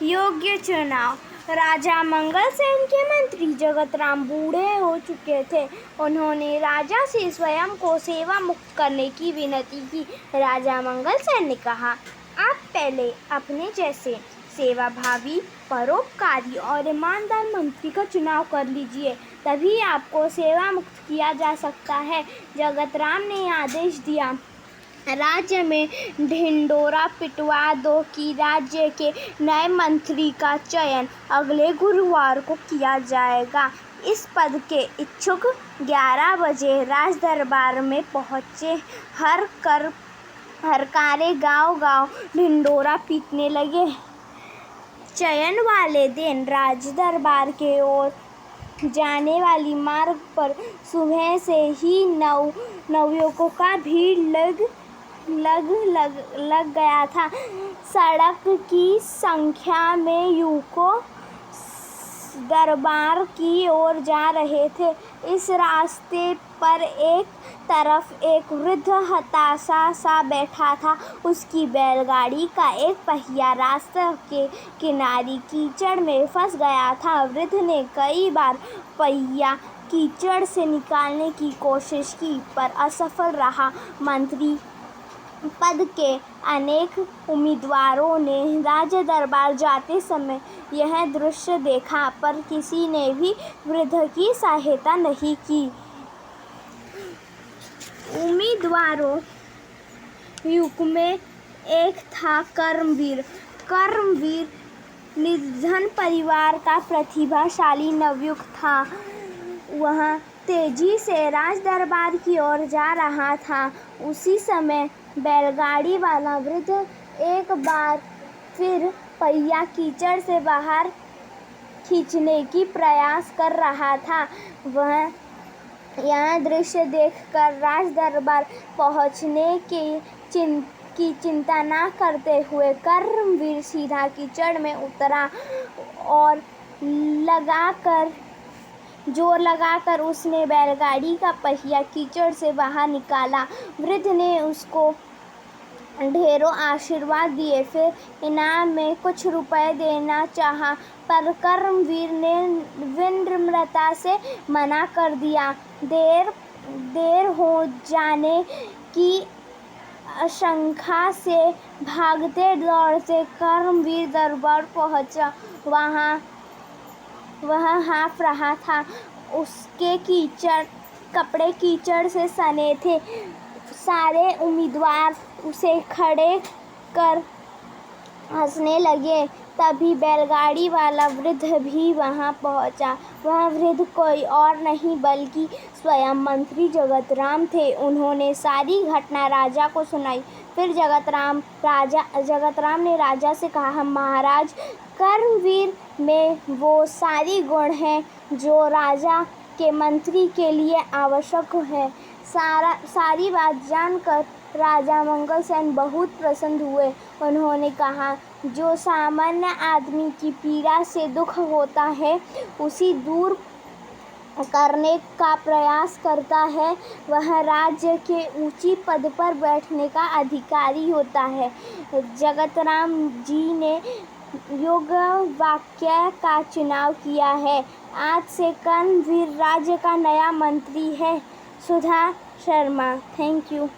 योग्य चुनाव। राजा मंगलसेन के मंत्री जगतराम बूढ़े हो चुके थे। उन्होंने राजा से स्वयं को सेवा मुक्त करने की विनती की। राजा मंगलसेन ने कहा, आप पहले अपने जैसे सेवाभावी, परोपकारी और ईमानदार मंत्री का चुनाव कर लीजिए, तभी आपको सेवा मुक्त किया जा सकता है। जगतराम ने आदेश दिया, राज्य में ढिंढोरा पिटवा दो कि राज्य के नए मंत्री का चयन अगले गुरुवार को किया जाएगा। इस पद के इच्छुक 11 बजे राज दरबार में पहुँचे। हरकारे गांव-गांव ढिंढोरा पीटने लगे। चयन वाले दिन राज दरबार के ओर जाने वाली मार्ग पर सुबह से ही नवयुवकों का भीड़ लग गया था। सड़क की संख्या में युवकों दरबार की ओर जा रहे थे। इस रास्ते पर एक तरफ एक वृद्ध हताशा सा बैठा था। उसकी बैलगाड़ी का एक पहिया रास्ते के किनारे कीचड़ में फंस गया था। वृद्ध ने कई बार पहिया कीचड़ से निकालने की कोशिश की, पर असफल रहा। मंत्री पद के अनेक उम्मीदवारों ने राज दरबार जाते समय यह दृश्य देखा, पर किसी ने भी वृद्ध की सहायता नहीं की। उम्मीदवारों युग में एक था कर्मवीर। कर्मवीर निर्धन परिवार का प्रतिभाशाली नवयुवक था। वह तेजी से राज दरबार की ओर जा रहा था। उसी समय बैलगाड़ी वाला वृद्ध एक बार फिर पहिया कीचड़ से बाहर खींचने की प्रयास कर रहा था। वह यह दृश्य देखकर राज दरबार पहुंचने की चिंता न करते हुए कर्मवीर सीधा कीचड़ में उतरा और जोर लगाकर उसने बैलगाड़ी का पहिया कीचड़ से बाहर निकाला। वृद्ध ने उसको ढेरों आशीर्वाद दिए, फिर इनाम में कुछ रुपए देना चाहा, पर कर्मवीर ने विनम्रता से मना कर दिया। देर हो जाने की आशंका से भागते दौड़ते कर्मवीर दरबार पहुंचा। वह हाँफ रहा था। उसके कपड़े कीचड़ से सने थे। सारे उम्मीदवार उसे खड़े कर हंसने लगे। तभी बैलगाड़ी वाला वृद्ध भी वहां पहुंचा। वह वृद्ध कोई और नहीं बल्कि स्वयं मंत्री जगतराम थे। उन्होंने सारी घटना राजा को सुनाई। फिर जगतराम ने राजा से कहा, महाराज, कर्मवीर में वो सारी गुण हैं जो राजा के मंत्री के लिए आवश्यक है। सारी बात जानकर राजा मंगलसेन बहुत प्रसन्न हुए। उन्होंने कहा, जो सामान्य आदमी की पीड़ा से दुख होता है, उसी दूर करने का प्रयास करता है, वह राज्य के ऊंची पद पर बैठने का अधिकारी होता है। जगतराम जी ने योग्य वाक्य का चुनाव किया है। आज से कर्मवीर राज्य का नया मंत्री है। सुधा शर्मा। Thank you.